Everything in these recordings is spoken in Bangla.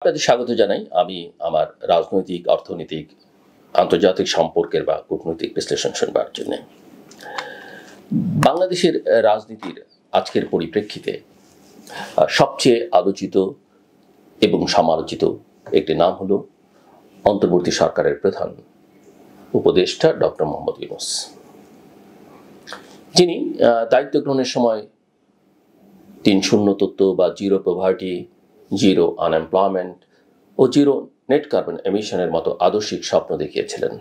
আপনাদের স্বাগত জানাই। আমি আমার রাজনৈতিক, অর্থনৈতিক, আন্তর্জাতিক সম্পর্কের বা কূটনৈতিক বিশ্লেষণ শুনবার জন্য। বাংলাদেশের রাজনীতির আজকের পরিপ্রেক্ষিতে সবচেয়ে আলোচিত এবং সমালোচিত একটি নাম হলো অন্তর্বর্তী সরকারের প্রধান উপদেষ্টা ডক্টর মোহাম্মদ ইউনূস, যিনি দায়িত্ব গ্রহণের সময় ৩-০ তত্ত্ব বা জিরো পভার্টি, জিরো আনএমপ্লয়মেন্ট ও জিরো নেট কার্বন এমিশনের মতো আদর্শিক স্বপ্ন দেখিয়েছিলেন।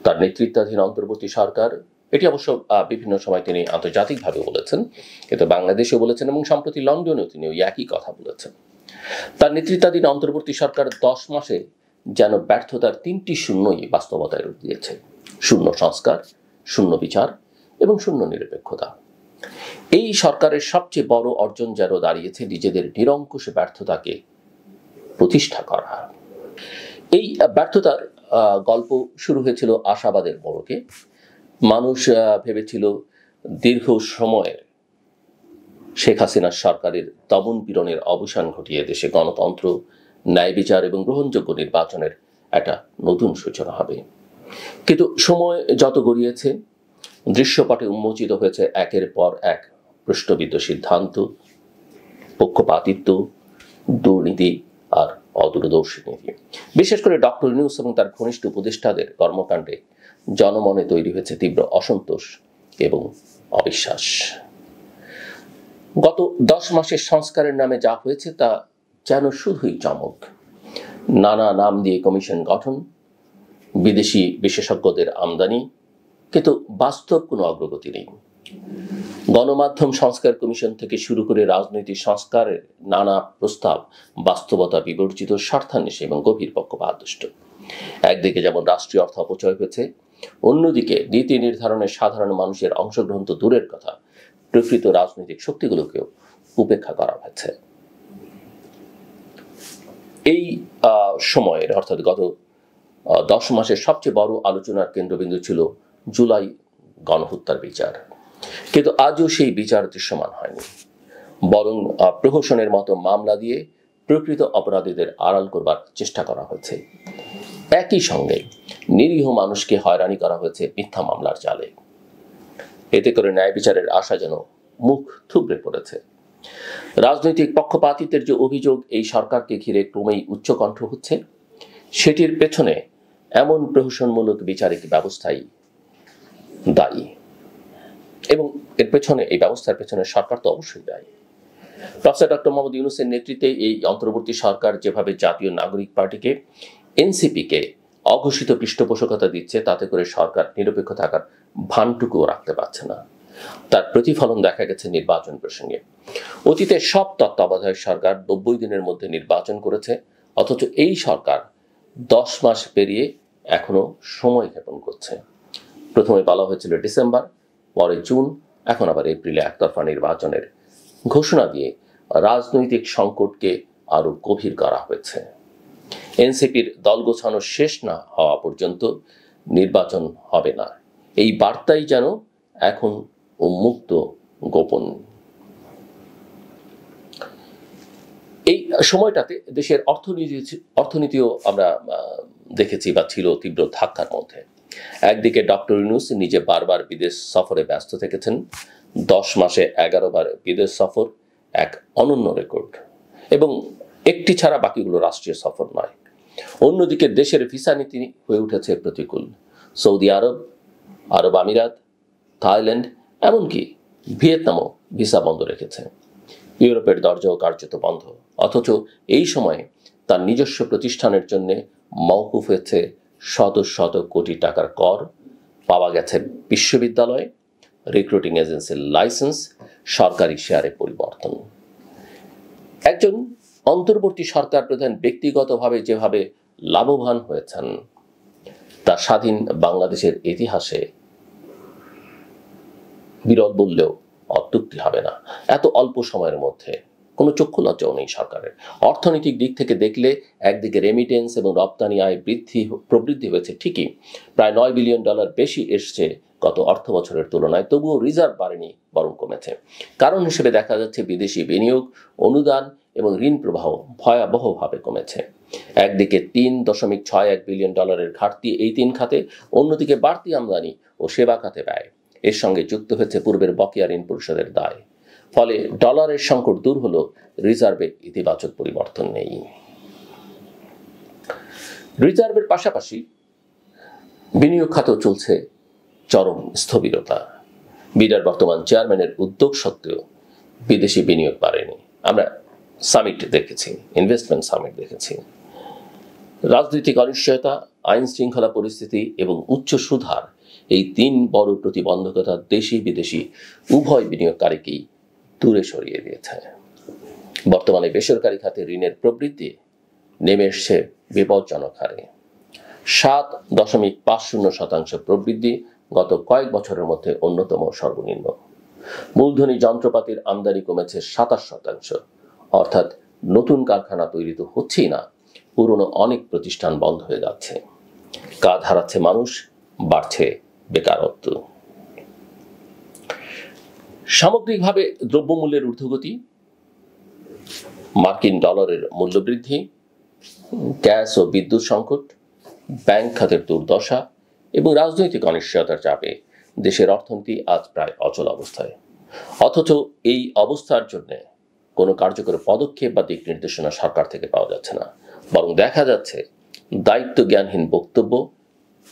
তার নেতৃত্বাধীন অন্তর্বর্তী সরকার, এটি অবশ্য বিভিন্ন সময় তিনি আন্তর্জাতিকভাবে বলেছেন, কিন্তু বাংলাদেশেও বলেছেন এবং সম্প্রতি লন্ডনেও তিনি ওই একই কথা বলেছেন। তার নেতৃত্বাধীন অন্তর্বর্তী সরকার 10 মাসে যেন ব্যর্থতার 3টি শূন্যই বাস্তবতায় রূপ দিয়েছে: শূন্য সংস্কার, শূন্য বিচার এবং শূন্য নিরপেক্ষতা। এই সরকারের সবচেয়ে বড় অর্জন যেন দাঁড়িয়েছে নিজেদের নিরঙ্কুশ ব্যর্থতাকে প্রতিষ্ঠা করা। এই ব্যর্থতার গল্প শুরু হয়েছিল আশাবাদের মোড়কে। মানুষ ভেবেছিল দীর্ঘ সময়ের শেখ হাসিনার সরকারের দমন পীড়নের অবসান ঘটিয়ে দেশে গণতন্ত্র, ন্যায় বিচার এবং গ্রহণযোগ্য নির্বাচনের একটা নতুন সূচনা হবে। কিন্তু সময় যত গড়িয়েছে, দৃশ্যপটে উন্মোচিত হয়েছে একের পর এক প্রশ্নবিদ্ধ সিদ্ধান্ত, পক্ষপাতিত্ব, দুর্নীতি আর অদূরদর্শী নীতি। বিশেষ করে ডক্টর ইউনূস এবং তার ঘনিষ্ঠ উপদেষ্টাদের কর্মকাণ্ডে জনমনে তৈরি হয়েছে তীব্র অসন্তোষ এবং অবিশ্বাস। গত 10 মাসের সংস্কারের নামে যা হয়েছে তা যেন শুধুই চমক। নানা নাম দিয়ে কমিশন গঠন, বিদেশি বিশেষজ্ঞদের আমদানি, কিন্তু বাস্তব কোনো অগ্রগতি নেই। গণমাধ্যম সংস্কার কমিশন থেকে শুরু করে রাজনৈতিক সংস্কারের নানা প্রস্তাব বাস্তবতা বিবর্জিত, স্বার্থান্বেষী এবং গভীর পক্ষপাতদুষ্ট। একদিকে যেমন রাষ্ট্রীয় অর্থ অপচয় হয়েছে, অন্যদিকে নীতি নির্ধারণে সাধারণ মানুষের অংশগ্রহণ তো দূরের কথা, প্রকৃত রাজনৈতিক শক্তিগুলোকেও উপেক্ষা করা হয়েছে। এই সময়ের অর্থাৎ গত 10 মাসের সবচেয়ে বড় আলোচনার কেন্দ্রবিন্দু ছিল জুলাই গণহত্যার বিচার। কিন্তু আজও সেই বিচার দৃশ্যমান হয়নি, বরং প্রহসনের মতো মামলা দিয়ে প্রকৃত অপরাধীদের আড়াল করবার চেষ্টা করা হয়েছে। একই সঙ্গে নিরীহ মানুষকে হয়রানি করা হয়েছে মিথ্যা মামলার জালে। এতে করে ন্যায় বিচারের আশা যেন মুখ থুবড়ে পড়েছে। রাজনৈতিক পক্ষপাতিত্বের যে অভিযোগ এই সরকারকে ঘিরে ক্রমেই উচ্চকণ্ঠ হচ্ছে, সেটির পেছনে এমন প্রহসনমূলক বিচারিক ব্যবস্থাই দায়ী, এবং এর পেছনে, এই ব্যবস্থার পেছনে সরকার তো অবশ্যই দায়ী। প্রফেসর ডক্টর মোহাম্মদ ইউনূসের নেতৃত্বে এই অন্তর্বর্তী সরকার যেভাবে জাতীয় নাগরিক পার্টিকে, এনসিপিকে অঘোষিত পৃষ্ঠপোষকতা দিচ্ছে, তাতে করে সরকার নিরপেক্ষ থাকার ভানটুকুও রাখতে পারছে না। তার প্রতিফলন দেখা গেছে নির্বাচন প্রসঙ্গে। অতীতে সব তত্ত্বাবধায়ক সরকার 90 দিনের মধ্যে নির্বাচন করেছে, অথচ এই সরকার 10 মাস পেরিয়ে এখনো সময় ক্ষেপণ করছে। প্রথমে বলা হয়েছিল ডিসেম্বর, পরে জুন, এখন আবার এপ্রিলে একতরফা নির্বাচনের ঘোষণা দিয়ে রাজনৈতিক সংকটকে আরো গভীর করা হয়েছে। এনসিপির দল গোছানো শেষ না হওয়া পর্যন্ত নির্বাচন হবে না, এই বার্তাই যেন এখন উন্মুক্ত গোপন। এই সময়টাতে দেশের অর্থনীতিও আমরা দেখেছি বা ছিল তীব্র ধাক্কার মধ্যে। একদিকে ডক্টর ইউনূস নিজে বারবার বিদেশ সফরে ব্যস্ত থেকেছেন। 10 মাসে 11 বার বিদেশ সফর, এক অনন্য রেকর্ড, এবং একটি ছাড়া বাকিগুলো রাষ্ট্রীয় সফর নয়। অন্যদিকে দেশের ভিসা নীতি হয়ে উঠেছে প্রতিকূল। সৌদি আরব, আরব আমিরাত, থাইল্যান্ড, এমনকি ভিয়েতনামও ভিসা বন্ধ রেখেছে। ইউরোপের দরজাও কার্যত বন্ধ, অথচ এই সময়ে তার নিজস্ব প্রতিষ্ঠানের জন্য মওকুফ হয়েছে শত শত কোটি টাকার কর, পাওয়া গেছে বিশ্ববিদ্যালয়, রিক্রুটিং এজেন্সির লাইসেন্স, সরকারি শেয়ারে পরিবর্তন। একজন অন্তর্বর্তী সরকার প্রধান ব্যক্তিগতভাবে যেভাবে লাভবান হয়েছেন, তা স্বাধীন বাংলাদেশের ইতিহাসে বিরল বললেও অত্যুক্তি হবে না। এত অল্প সময়ের মধ্যে কোনো চক্ষু লজ্জাও নেই সরকারের। অর্থনৈতিক দিক থেকে দেখলে একদিকে রেমিটেন্স এবং রপ্তানি আয় প্রবৃদ্ধি হয়েছে ঠিকই, প্রায় $9 বিলিয়ন বেশি এসছে গত অর্থ বছরের তুলনায়, তবুও রিজার্ভ বাড়েনি, বরং কমেছে। কারণ হিসেবে দেখা যাচ্ছে বিদেশি বিনিয়োগ, অনুদান এবং ঋণ প্রবাহ ভয়াবহভাবে কমেছে। একদিকে $3.61 বিলিয়ন ঘাটতি এই তিন খাতে, অন্যদিকে বাড়তি আমদানি ও সেবা খাতে ব্যয়, এর সঙ্গে যুক্ত হচ্ছে পূর্বের বকেয়া ঋণ পরিশোধের দায়। ফলে ডলারের সংকট দূর হলেও রিজার্ভে ইতিবাচক পরিবর্তন নেই। রিজার্ভের পাশাপাশি বিনিয়োগ খাতেও চলছে চরম স্থবিরতা। বিডার বর্তমান চেয়ারম্যানের উদ্যোগ সত্ত্বেও বিদেশি বিনিয়োগ বাড়েনি। আমরা সামিট দেখেছি, ইনভেস্টমেন্ট সামিট দেখেছি। রাজনৈতিক অনিশ্চয়তা, আইন শৃঙ্খলা পরিস্থিতি এবং উচ্চ সুদহার, এই তিন বড় প্রতিবন্ধকতা দেশি বিদেশি উভয় বিনিয়োগকারীকেই দূরে সরিয়ে দিয়েছে। বর্তমানে বেসরকারি খাতে ঋণের প্রবৃদ্ধি নেমে এসছে বিপজ্জনক হারে। 7.50% প্রবৃদ্ধি গত কয়েক বছরের মধ্যে অন্যতম সর্বনিম্ন। মূলধনী যন্ত্রপাতির আমদানি কমেছে 27%, অর্থাৎ নতুন কারখানা তৈরি তো হচ্ছেই না, পুরনো অনেক প্রতিষ্ঠান বন্ধ হয়ে যাচ্ছে। কাজ হারাচ্ছে মানুষ, বাড়ছে বেকারত্ব। সামগ্রিকভাবে দ্রব্যমূল্যের ঊর্ধ্বগতি, মার্কিন ডলারের মূল্যবৃদ্ধি, গ্যাস ও বিদ্যুৎ সংকট, ব্যাংক খাতের দুর্দশা এবং রাজনৈতিক অনিশ্চয়তার চাপে দেশের অর্থনীতি আজ প্রায় অচল অবস্থায়। অথচ এই অবস্থার জন্য কোনো কার্যকর পদক্ষেপ বা দিক নির্দেশনা সরকার থেকে পাওয়া যাচ্ছে না, বরং দেখা যাচ্ছে দায়িত্ব জ্ঞানহীন বক্তব্য,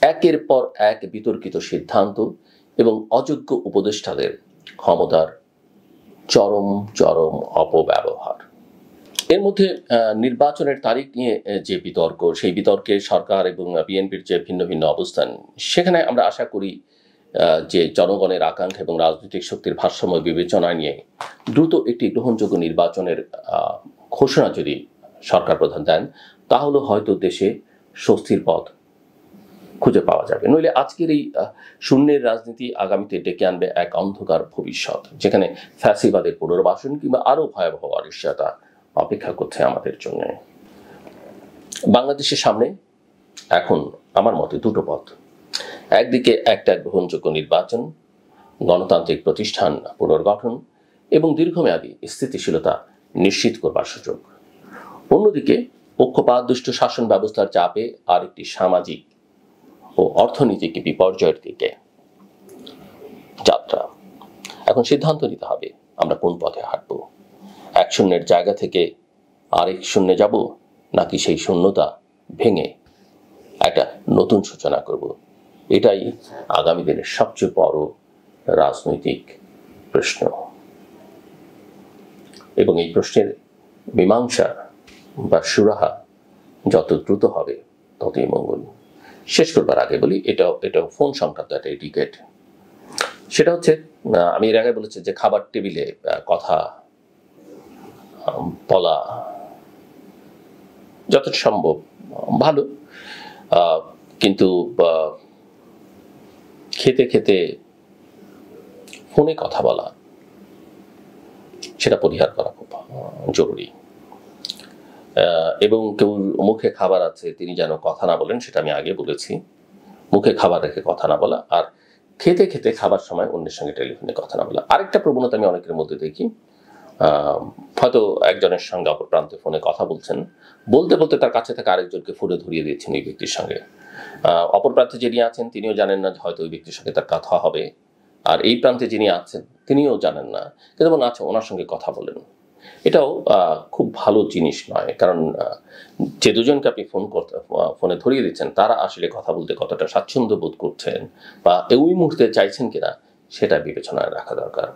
একের পর এক বিতর্কিত সিদ্ধান্ত এবং অযোগ্য উপদেষ্টাদের ক্ষমতার চরম অপব্যবহার। এর মধ্যে নির্বাচনের তারিখ নিয়ে যে বিতর্ক, সেই বিতর্কে সরকার এবং বিএনপির যে ভিন্ন ভিন্ন অবস্থান, সেখানে আমরা আশা করি যে জনগণের আকাঙ্ক্ষা এবং রাজনৈতিক শক্তির ভারসাম্য বিবেচনা নিয়ে দ্রুত একটি গ্রহণযোগ্য নির্বাচনের ঘোষণা যদি সরকার প্রধান দেন, তাহলে হয়তো দেশে স্বস্তির পথ খুঁজে পাওয়া যাবে। নইলে আজকের এই শূন্যের রাজনীতি আগামীতে ডেকে আনবে এক অন্ধকার ভবিষ্যৎ, যেখানে ফ্যাসিবাদের পুনর্বাসন কিংবা আরো ভয়াবহ অনিশ্চয়তা অপেক্ষা করছে আমাদের জন্য। বাংলাদেশের সামনে এখন আমার মতে দুটো পথ। একদিকে একটা গ্রহণযোগ্য নির্বাচন, গণতান্ত্রিক প্রতিষ্ঠান পুনর্গঠন এবং দীর্ঘমেয়াদী স্থিতিশীলতা নিশ্চিত করবার সুযোগ। অন্যদিকে পক্ষপাতদুষ্ট শাসন ব্যবস্থার চাপে আরেকটি সামাজিক ও অর্থনৈতিক বিপর্যয়ের দিকে যাত্রা। এখন সিদ্ধান্ত নিতে হবে আমরা কোন পথে হাঁটবো। এক শূন্যের জায়গা থেকে আরেক শূন্যে যাব, নাকি সেই শূন্যতা ভেঙে একটা নতুন সূচনা করব। এটাই আগামী দিনের সবচেয়ে বড় রাজনৈতিক প্রশ্ন, এবং এই প্রশ্নের মীমাংসা বা সুরাহা যত দ্রুত হবে ততই মঙ্গল। শেষ করবার আগে বলি, এটাও ফোন সংক্রান্ত একটা এটিকেট। সেটা হচ্ছে, আমি এর আগে বলেছি যে খাবার টেবিলে কথা বলা যতটা সম্ভব ভালো, কিন্তু খেতে খেতে ফোনে কথা বলা সেটা পরিহার করা খুব জরুরি। এবং কেউ মুখে খাবার আছে তিনি যেন কথা না বলেন, সেটা আমি আগে বলেছি। মুখে খাবার রেখে কথা না বলা, আর খেতে খেতে খাবার সময় অন্যের সঙ্গে টেলিফোনে কথা না বলা। আরেকটা প্রবণতা আমি অনেকের মধ্যে দেখি, হয়তো একজনের সঙ্গে অপর প্রান্তে ফোনে কথা বলছেন, বলতে বলতে তার কাছে থেকে আরেকজনকে ফোনে ধরিয়ে দিচ্ছেন ওই ব্যক্তির সঙ্গে। অপর প্রান্তে যিনি আছেন তিনিও জানেন না হয়তো ওই ব্যক্তির সঙ্গে তার কথা হবে, আর এই প্রান্তে যিনি আছেন তিনিও জানেন না, কিন্তু বলেন আচ্ছা ওনার সঙ্গে কথা বলেন। এটাও খুব ভালো জিনিস নয়, কারণ যে দুজনকে আপনি ফোনে ধরিয়ে দিচ্ছেন তারা আসলে কথা বলতে কতটা স্বাচ্ছন্দ্য বোধ করছেন বা ওই মুহূর্তে চাইছেন কিনা সেটা বিবেচনায় রাখা দরকার।